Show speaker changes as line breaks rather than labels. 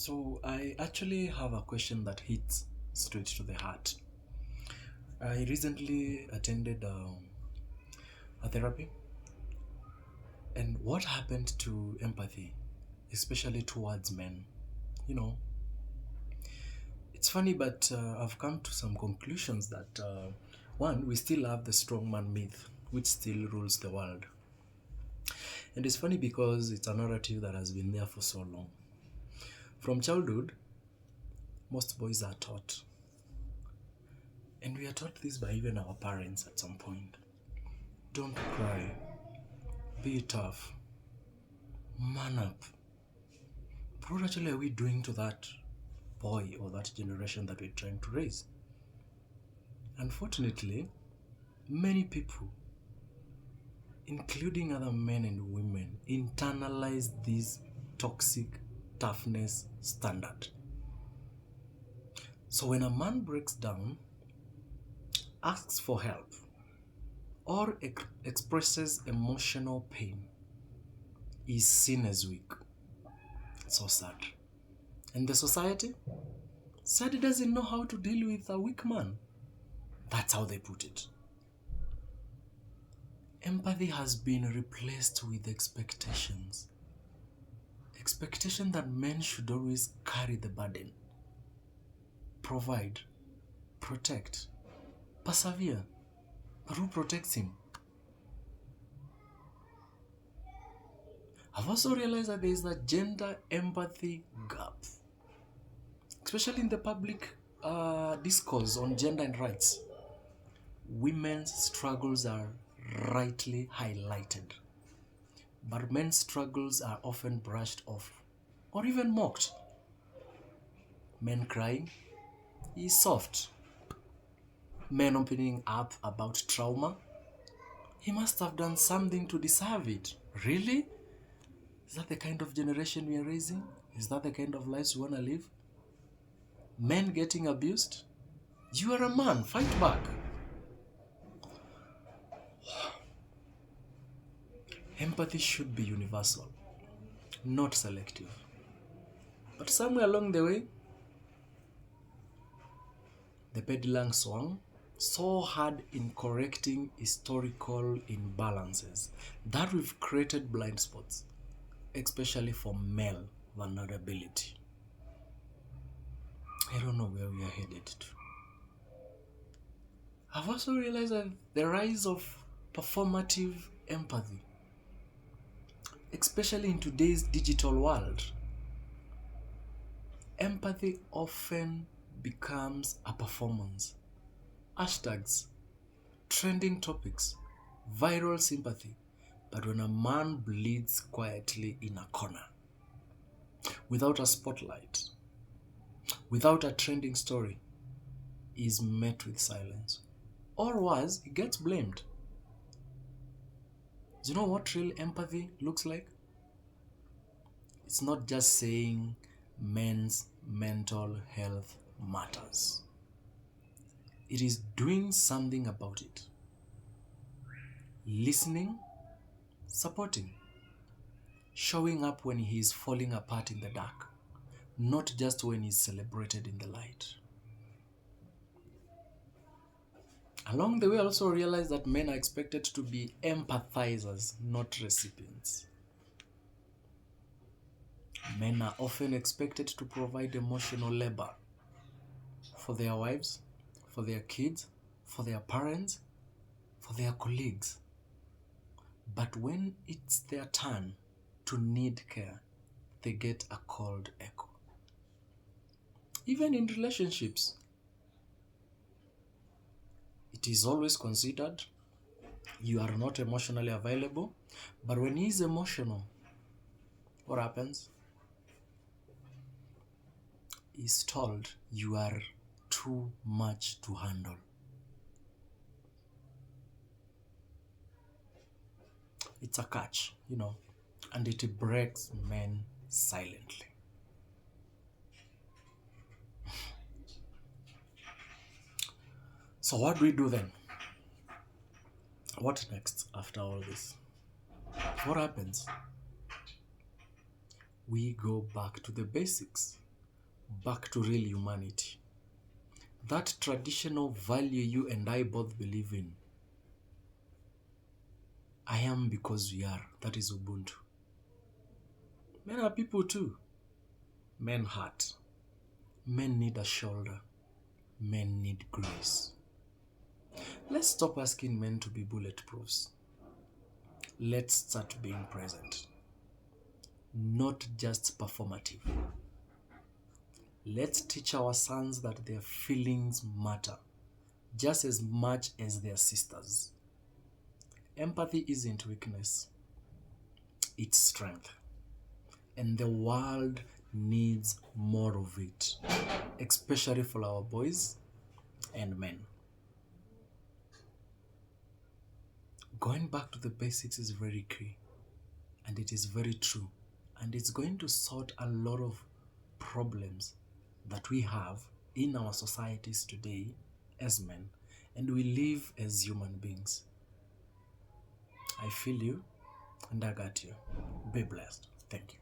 So I actually have a question that hits straight to the heart. I recently attended a therapy, and what happened to empathy, especially towards men? You know, it's funny, but I've come to some conclusions that one, we still have the strongman myth, which still rules the world, and it's funny because it's a narrative that has been there for so long. From childhood, most boys are taught, and we are taught this by even our parents at some point. Don't cry. Be tough. Man up. But what actually are we doing to that boy or that generation that we're trying to raise? Unfortunately, many people, including other men and women, internalize this toxic toughness standard. So when a man breaks down, asks for help, or expresses emotional pain, is seen as weak. So sad. And the society? Society doesn't know how to deal with a weak man. That's how they put it. Empathy has been replaced with expectations. Expectation that men should always carry the burden, provide, protect, persevere. But who protects him? I've also realized that there is a gender empathy gap, especially in the public discourse on gender and rights. Women's struggles are rightly highlighted, but men's struggles are often brushed off or even mocked. Men crying is soft. Men opening up about trauma, he must have done something to deserve it. Really? Is that the kind of generation we are raising? Is that the kind of lives we want to live? Men getting abused? You are a man, fight back. Empathy should be universal, not selective. But somewhere along the way, the pendulum swung so hard in correcting historical imbalances that we've created blind spots, especially for male vulnerability. I don't know where we are headed to. I've also realized that the rise of performative empathy, especially in today's digital world, empathy often becomes a performance. Hashtags, trending topics, viral sympathy. But when a man bleeds quietly in a corner, without a spotlight, without a trending story, he is met with silence. Or worse, he gets blamed. Do you know what real empathy looks like? It's not just saying men's mental health matters. It is doing something about it. Listening, supporting, showing up when he is falling apart in the dark, not just when he's celebrated in the light. Along the way, I also realized that men are expected to be empathizers, not recipients. Men are often expected to provide emotional labor for their wives, for their kids, for their parents, for their colleagues. But when it's their turn to need care, they get a cold echo. Even in relationships, it is always considered you are not emotionally available, but when he is emotional, what happens? He's told you are too much to handle. It's a catch, and it breaks men silently. So what do we do then? What next after all this? What happens? We go back to the basics. back to real humanity. That traditional value you and I both believe in. I am because we are. That is Ubuntu. Men are people too. Men hurt. Men need a shoulder. Men need grace. Let's stop asking men to be bulletproofs. Let's start being present. Not just performative. Let's teach our sons that their feelings matter just as much as their sisters. Empathy isn't weakness, it's strength. And the world needs more of it, especially for our boys and men. Going back to the basics is very key, and it is very true, and it's going to sort a lot of problems that we have in our societies today as men, and we live as human beings. I feel you, and I got you. Be blessed. Thank you.